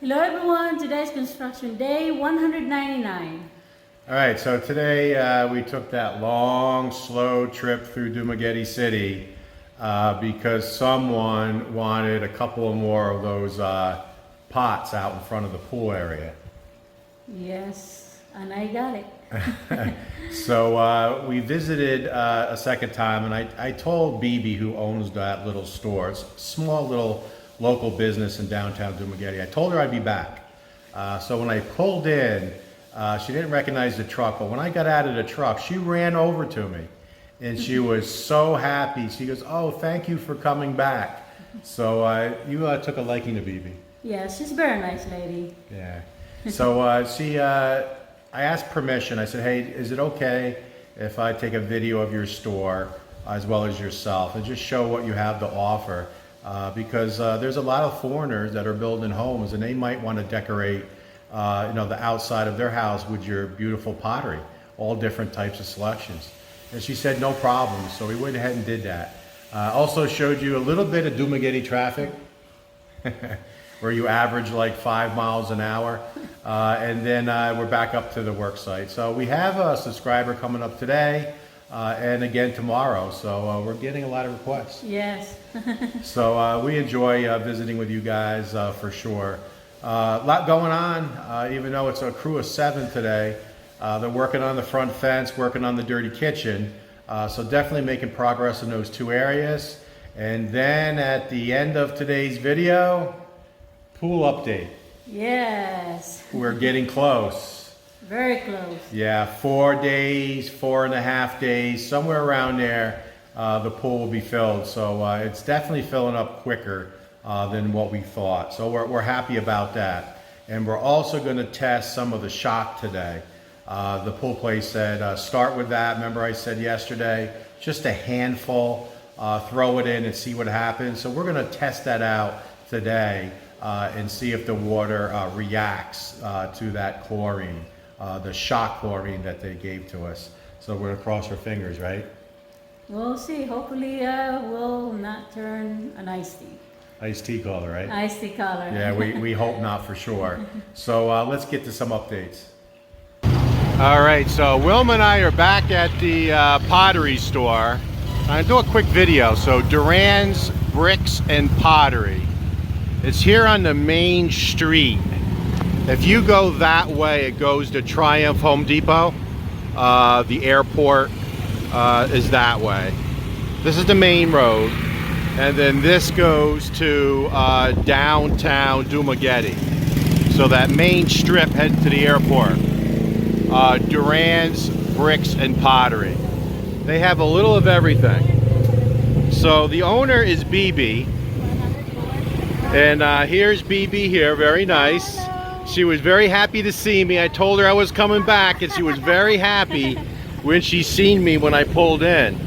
Hello everyone, today's construction day 199. All right, so today we took that long, slow trip through Dumaguete City because someone wanted a couple more of those pots out in front of the pool area. Yes, and I got it. So we visited a second time, and I told Bibi, who owns that little store, it's a small little local business in downtown Dumaguete, I told her I'd be back. So when I pulled in, she didn't recognize the truck, but when I got out of the truck, she ran over to me, and she was so happy. She goes, "Oh, thank you for coming back." So you took a liking to Bibi. Yeah, she's a very nice lady. Yeah. So I asked permission. I said, "Hey, is it okay if I take a video of your store as well as yourself and just show what you have to offer?" Because there's a lot of foreigners that are building homes, and they might want to decorate, the outside of their house with your beautiful pottery, all different types of selections. And she said, "No problem." So we went ahead and did that. Also showed you a little bit of Dumaguete traffic, where you average like 5 miles an hour. And then we're back up to the work site. So we have a subscriber coming up today and again tomorrow. So we're getting a lot of requests. Yes. So we enjoy visiting with you guys for sure. A lot going on, even though it's a crew of 7 today. They're working on the front fence, working on the dirty kitchen. So definitely making progress in those 2 areas. And then at the end of today's video, pool update. Yes. We're getting close. Very close. Yeah, 4 days, 4.5 days, somewhere around there, the pool will be filled. So it's definitely filling up quicker than what we thought. So we're happy about that. And we're also going to test some of the shock today. The pool place said, start with that. Remember I said yesterday, just a handful, throw it in and see what happens. So we're going to test that out today. And see if the water reacts to that chlorine, the shock chlorine that they gave to us. So we're gonna cross our fingers, right? We'll see. Hopefully will not turn an iced tea. Iced tea color, right? Iced tea color. Yeah, we hope not for sure. So let's get to some updates. All right, so Wilma and I are back at the Pottery store. I'm gonna do a quick video. So Durans Bricks and Pottery. It's here on the main street. If you go that way, it goes to Triumph Home Depot. The airport is that way. This is the main road. And then this goes to downtown Dumaguete. So that main strip heading to the airport. Durans Bricks and Pottery. They have a little of everything. So the owner is Bibi. And here's Bibi here, very nice. She was very happy to see me. I told her I was coming back, and she was very happy when she seen me when I pulled in.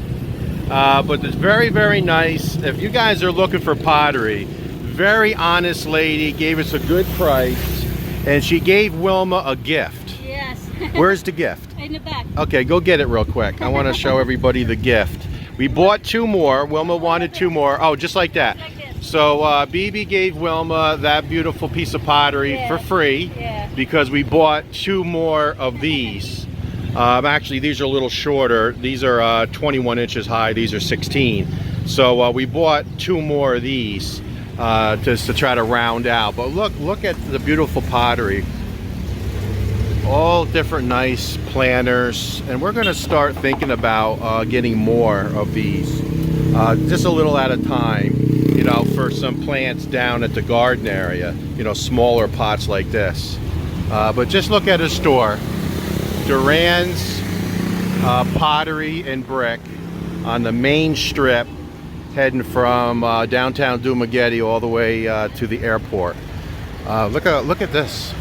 But it's very, very nice. If you guys are looking for pottery, very honest lady, gave us a good price, and she gave Wilma a gift. Yes. Where's the gift? In the back. Okay, go get it real quick. I want to show everybody the gift. We bought 2 more. Wilma wanted 2 more. Oh, just like that. So Bibi gave Wilma that beautiful piece of pottery for free because we bought 2 more of these. Actually, these are a little shorter. These are 21 inches high. These are 16. So we bought 2 more of these just to try to round out. But look at the beautiful pottery. All different nice planters. And we're going to start thinking about getting more of these. Just a little at a time. For some plants down at the garden area, smaller pots like this. But just look at his store, Durans Pottery and Brick on the main strip, heading from downtown Dumaguete all the way to the airport. Look at this.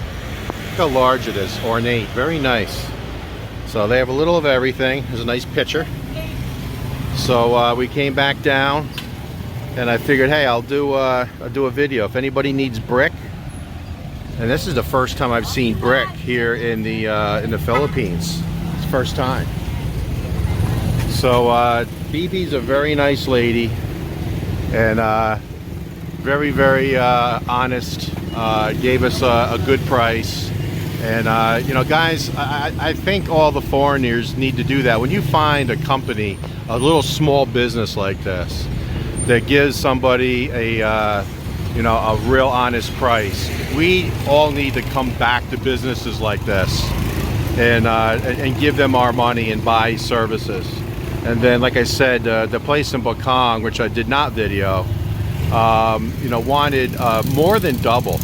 Look how large it is, ornate, very nice. So they have a little of everything. There's a nice picture. So we came back down. And I figured, hey, I'll do a video. If anybody needs brick, and this is the first time I've seen brick here in the Philippines. It's the first time. So Bibi's a very nice lady, and very, very honest gave us a good price. And you know, guys, I think all the foreigners need to do that. When you find a company, a little small business like this, that gives somebody a you know, a real honest price, we all need to come back to businesses like this and give them our money and buy services. And then, like I said, the place in Bokong, which I did not video, you know, wanted more than double.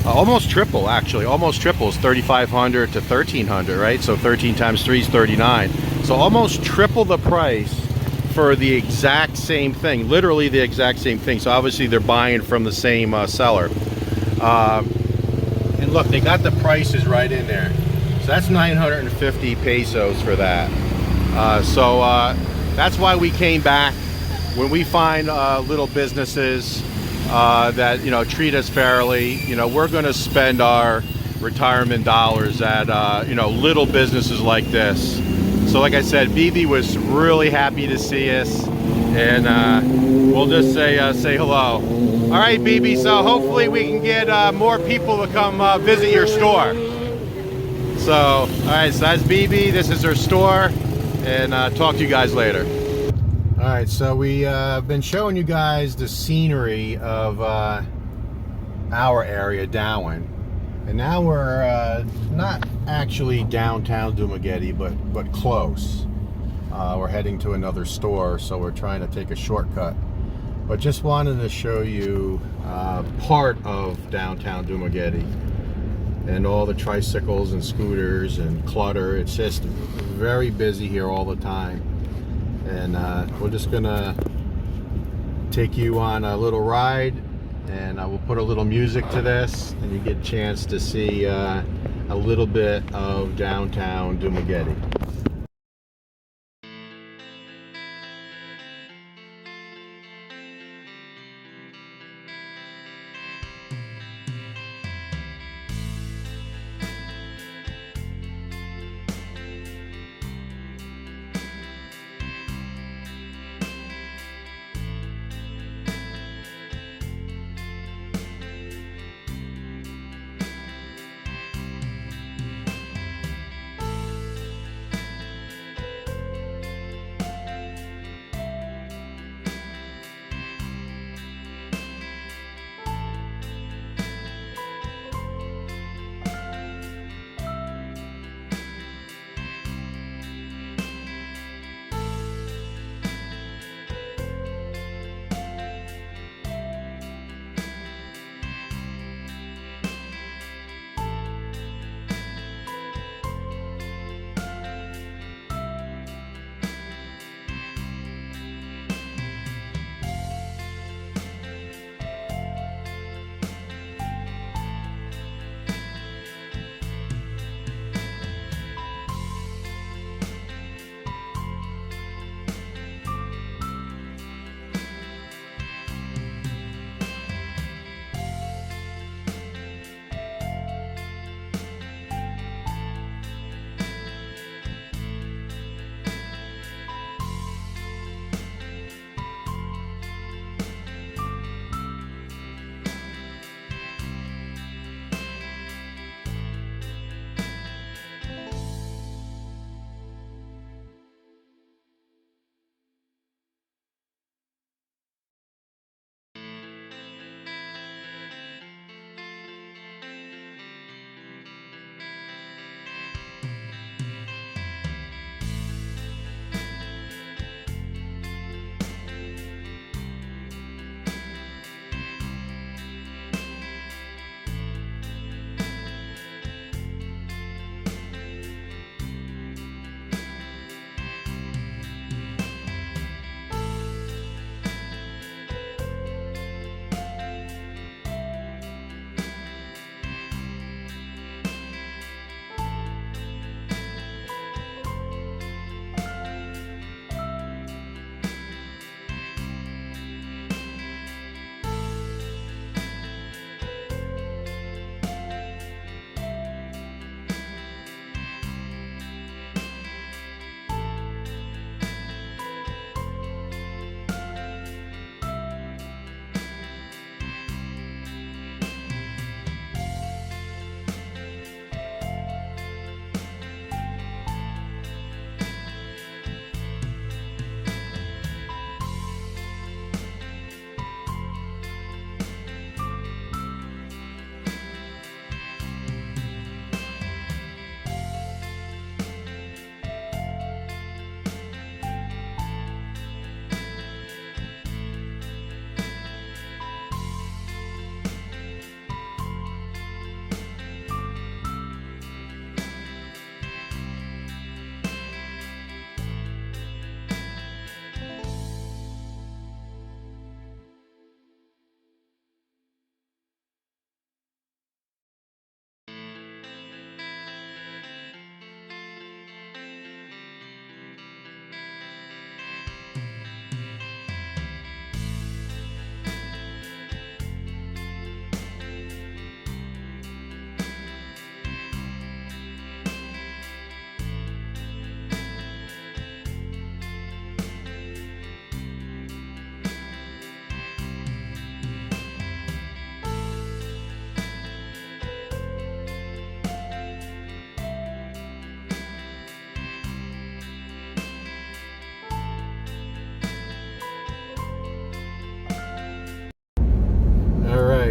Almost triple, actually. Almost triple is 3,500 to 1,300, right? So 13 times 3 is 39. So almost triple the price for the exact same thing. Literally the exact same thing. So obviously they're buying from the same seller. And look, they got the prices right in there. So that's 950 pesos for that. So that's why we came back. When we find little businesses that, you know, treat us fairly, you know, we're going to spend our retirement dollars at you know, little businesses like this. So like I said, Bibi was really happy to see us, and we'll just say hello. All right, Bibi, so hopefully we can get more people to come visit your store. So all right, so that's Bibi, this is her store, and talk to you guys later. All right, so we been showing you guys the scenery of our area, Dauin, and now we're not actually downtown Dumaguete, but close. We're heading to another store, so we're trying to take a shortcut. But just wanted to show you part of downtown Dumaguete and all the tricycles and scooters and clutter. It's just very busy here all the time. And we're just gonna take you on a little ride, and we'll put a little music to this, and you get a chance to see a little bit of downtown Dumaguete.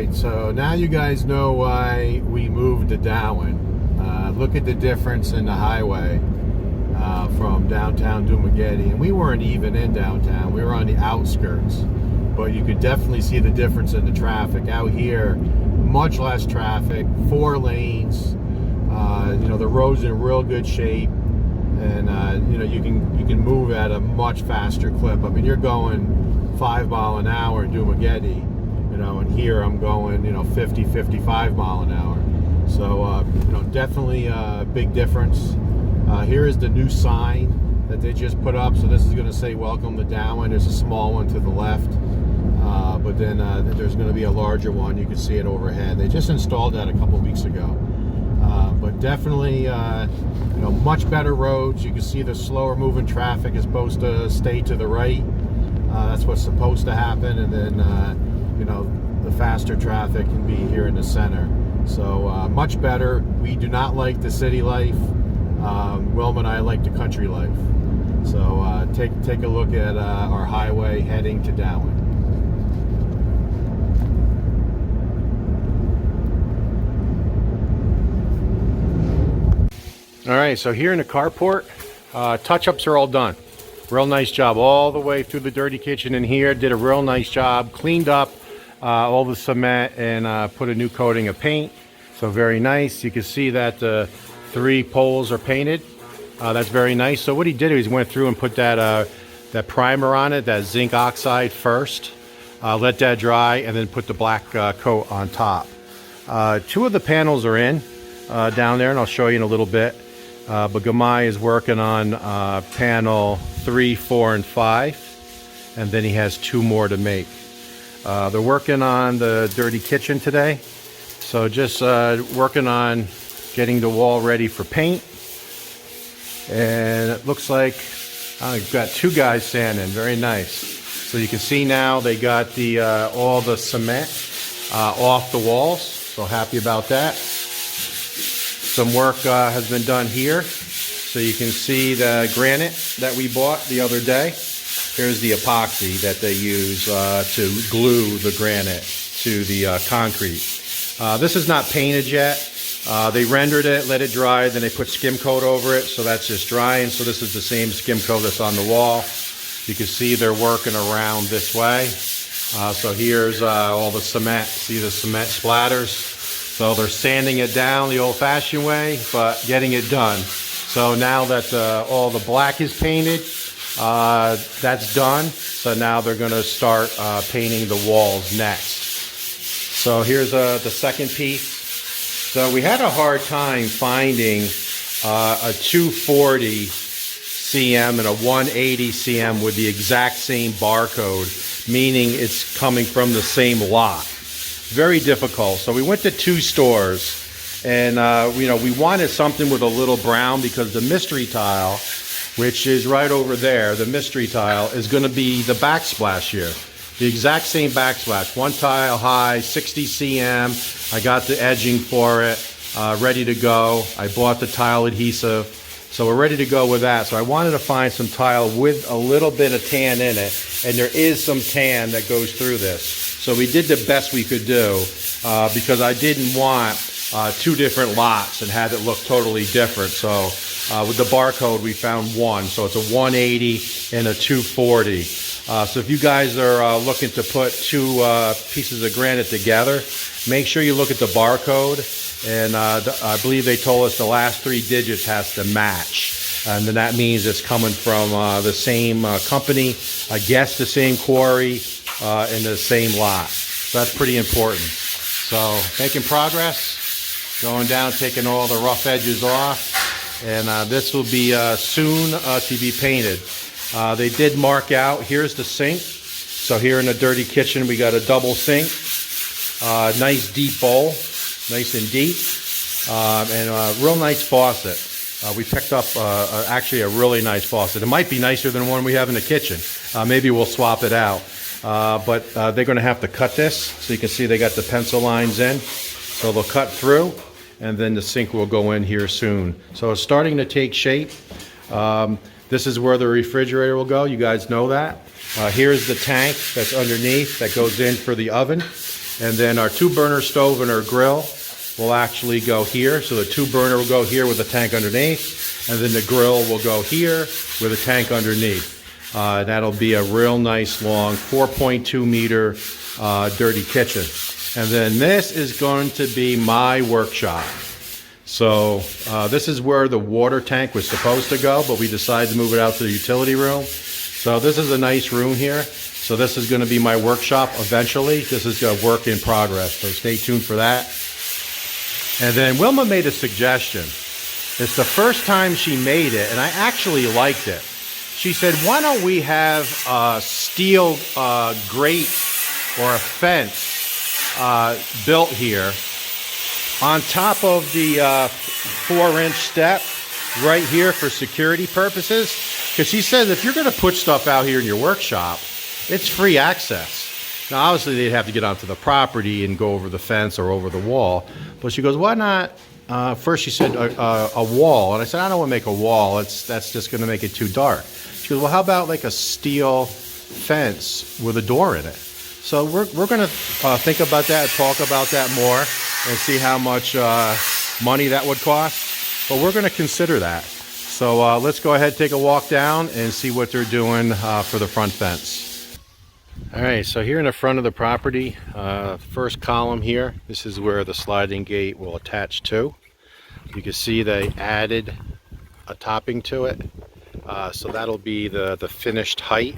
right, so now you guys know why we moved to Dauin. Look at the difference in the highway from downtown Dumaguete, and we weren't even in downtown, we were on the outskirts, but you could definitely see the difference in the traffic. Out here, much less traffic, 4 lanes, the road's in real good shape, and you can move at a much faster clip. I mean, you're going 5 mile an hour in Dumaguete, and here I'm going 50, 55 mile an hour. So definitely a big difference. Here is the new sign that they just put up. So this is going to say welcome to Dauin. There's a small one to the left, but then there's going to be a larger one. You can see it overhead. They just installed that a couple weeks ago. But definitely much better roads. You can see the slower moving traffic is supposed to stay to the right. That's what's supposed to happen, and then the faster traffic can be here in the center. So much better. We do not like the city life. Wilma and I like the country life. So take a look at our highway heading to Dauin. All right, so here in the carport, touch-ups are all done. Real nice job all the way through the dirty kitchen in here. Did a real nice job, cleaned up all the cement and put a new coating of paint. So very nice. You can see that the 3 poles are painted. That's very nice. So what he did is he went through and put that primer on it, that zinc oxide first. Let that dry and then put the black coat on top. 2 of the panels are in down there, and I'll show you in a little bit. But Gamai is working on panel 3, 4, and 5, and then he has 2 more to make. They're working on the dirty kitchen today, so just working on getting the wall ready for paint. And it looks like I've got 2 guys sanding. Very nice. So you can see now they got the all the cement off the walls, so happy about that. Some work has been done here, so you can see the granite that we bought the other day. Here's the epoxy that they use to glue the granite to the concrete. This is not painted yet. They rendered it, let it dry, then they put skim coat over it, so that's just drying. So this is the same skim coat that's on the wall. You can see they're working around this way. So here's all the cement. See the cement splatters? So they're sanding it down the old-fashioned way, but getting it done. So now that all the black is painted, that's done. So now they're going to start painting the walls next. So here's the second piece. So we had a hard time finding a 240 cm and a 180 cm with the exact same barcode, meaning it's coming from the same lot. Very difficult. So we went to 2 stores, and we wanted something with a little brown, because the mystery tile, which is right over there, the mystery tile is going to be the backsplash here. The exact same backsplash. 1 tile high, 60 cm. I got the edging for it, ready to go. I bought the tile adhesive, so we're ready to go with that. So I wanted to find some tile with a little bit of tan in it, and there is some tan that goes through this. So we did the best we could do, because I didn't want 2 different lots and have it look totally different. So with the barcode, we found 1. So it's a 180 and a 240. So if you guys are looking to put 2 pieces of granite together, make sure you look at the barcode. And I believe they told us the last 3 digits has to match. And then that means it's coming from the same company, I guess the same quarry, in the same lot. So that's pretty important. So making progress, going down, taking all the rough edges off, and this will be soon to be painted. They did mark out, here's the sink. So here in the dirty kitchen we got a double sink, nice deep bowl, nice and deep, and a real nice faucet. We picked up actually a really nice faucet. It might be nicer than the one we have in the kitchen. Maybe we'll swap it out. But they're going to have to cut this. So you can see they got the pencil lines in. So they'll cut through, and then the sink will go in here soon. So it's starting to take shape. This is where the refrigerator will go. You guys know that. Here's the tank that's underneath that goes in for the oven. And then our 2-burner stove and our grill will actually go here. So the 2-burner will go here with a tank underneath, and then the grill will go here with a tank underneath. That'll be a real nice long 4.2 meter dirty kitchen. And then this is going to be my workshop. So this is where the water tank was supposed to go, but we decided to move it out to the utility room. So this is a nice room here. So this is going to be my workshop eventually. This is a work in progress, so stay tuned for that. And then Wilma made a suggestion. It's the first time she made it, and I actually liked it. She said, why don't we have a steel grate or a fence built here on top of the 4-inch step right here for security purposes? Because she says if you're going to put stuff out here in your workshop, it's free access. Now, obviously, they'd have to get onto the property and go over the fence or over the wall. But she goes, why not? First, she said a wall. And I said, I don't want to make a wall. That's just going to make it too dark. She goes, well, how about like a steel fence with a door in it? So we're going to think about that, talk about that more, and see how much money that would cost. But we're going to consider that. So let's go ahead, take a walk down, and see what they're doing for the front fence. All right, so here in the front of the property, first column here, this is where the sliding gate will attach to. You can see they added a topping to it. So that'll be the finished height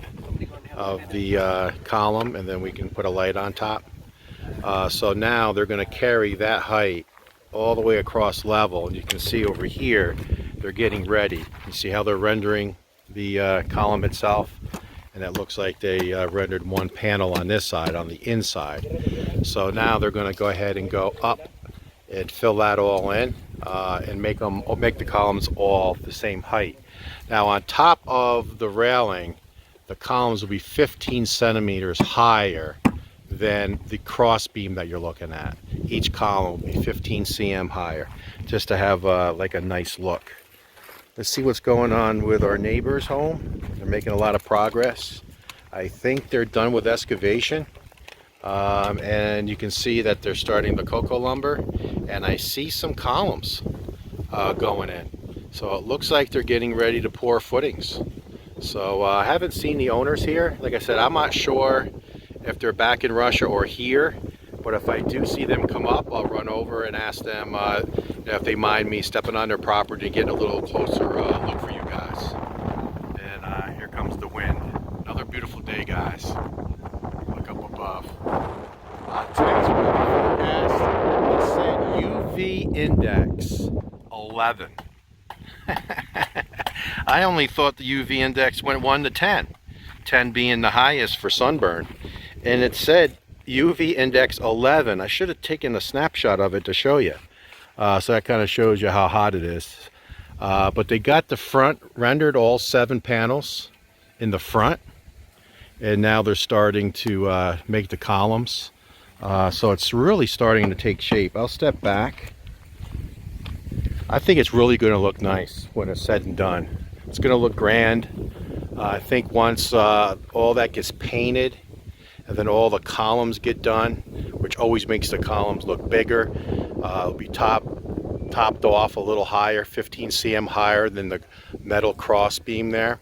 of the column, and then we can put a light on top. So now they're going to carry that height all the way across level. And you can see over here, they're getting ready. You see how they're rendering the column itself? And it looks like they rendered one panel on this side, on the inside. So now they're going to go ahead and go up and fill that all in and make the columns all the same height. Now on top of the railing, the columns will be 15 centimeters higher than the cross beam that you're looking at. Each column will be 15 cm higher, just to have like a nice look. Let's see what's going on with our neighbor's home. They're making a lot of progress. I think they're done with excavation. And you can see that they're starting the cocoa lumber. And I see some columns going in. So it looks like they're getting ready to pour footings. So I haven't seen the owners here. Like I said, I'm not sure if they're back in Russia or here. But if I do see them come up, I'll run over and ask them if they mind me stepping on their property and getting a little closer look for you guys. And here comes the wind. Another beautiful day, guys. Look up above. Today's weather forecast, it said UV index 11. I only thought the UV index went 1 to 10. 10 being the highest for sunburn. And it said UV index 11. I should have taken a snapshot of it to show you. So that kind of shows you how hot it is. But they got the front rendered, all 7 panels in the front. And now they're starting to make the columns. So it's really starting to take shape. I'll step back. I think it's really going to look nice when it's said and done. It's going to look grand. I think once all that gets painted, and then all the columns get done, which always makes the columns look bigger. It'll be topped off a little higher, 15 cm higher than the metal cross beam there.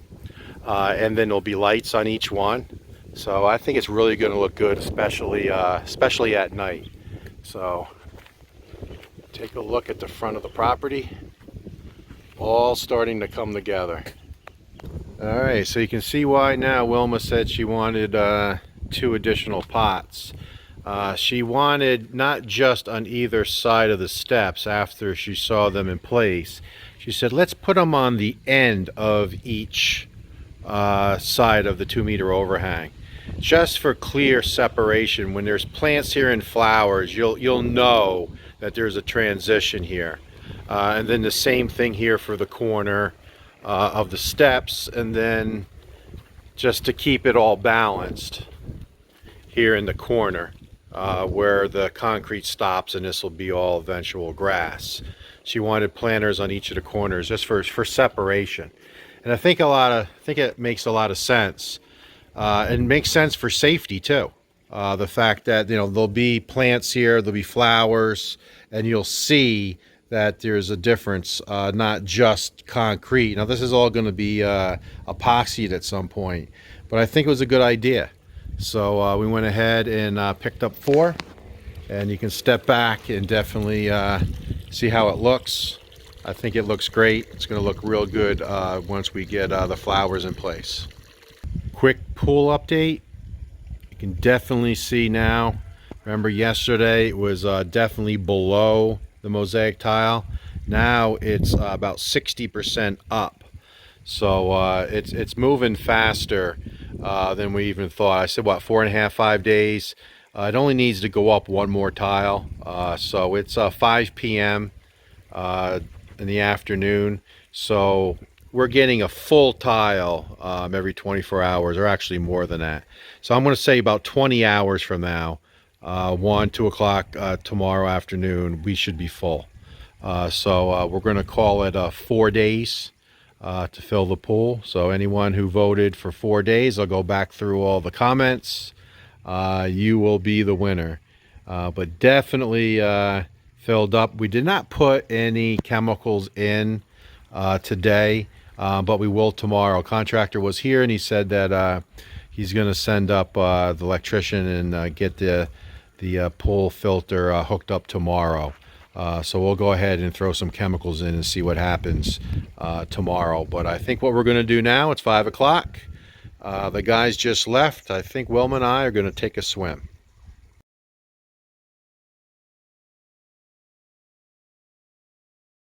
And then there'll be lights on each one. So I think it's really going to look good, especially at night. So take a look at the front of the property. All starting to come together. All right, so you can see why now Wilma said she wanted 2 additional pots. She wanted not just on either side of the steps after she saw them in place. She said, let's put them on the end of each side of the 2-meter overhang, just for clear separation. When there's plants here and flowers, you'll know that there's a transition here. And then the same thing here for the corner of the steps, and then just to keep it all balanced here in the corner where the concrete stops, and this will be all eventual grass. She wanted planters on each of the corners just for separation. And I think it makes a lot of sense. And makes sense for safety too. The fact that, there'll be plants here, there'll be flowers, and you'll see that there's a difference, not just concrete. Now, this is all going to be epoxied at some point, but I think it was a good idea. So we went ahead and picked up 4, and you can step back and definitely see how it looks. I think it looks great. It's going to look real good once we get the flowers in place. Quick pool update. You can definitely see now. Remember yesterday it was definitely below the mosaic tile. Now it's about 60% up. So it's moving faster than we even thought. I said, what, 4.5, 5 days? It only needs to go up 1 more tile. So it's 5 p.m. In the afternoon. So we're getting a full tile every 24 hours, or actually more than that. So I'm going to say about 20 hours from now, 1, 2 o'clock tomorrow afternoon, we should be full. So we're going to call it 4 days to fill the pool. So anyone who voted for 4 days, I'll go back through all the comments. You will be the winner. But definitely filled up. We did not put any chemicals in today, but we will tomorrow. Contractor was here and he said that he's going to send up the electrician and get the pool filter hooked up tomorrow. So we'll go ahead and throw some chemicals in and see what happens tomorrow. But I think what we're going to do now, it's 5 o'clock. The guys just left. I think Wilma and I are going to take a swim.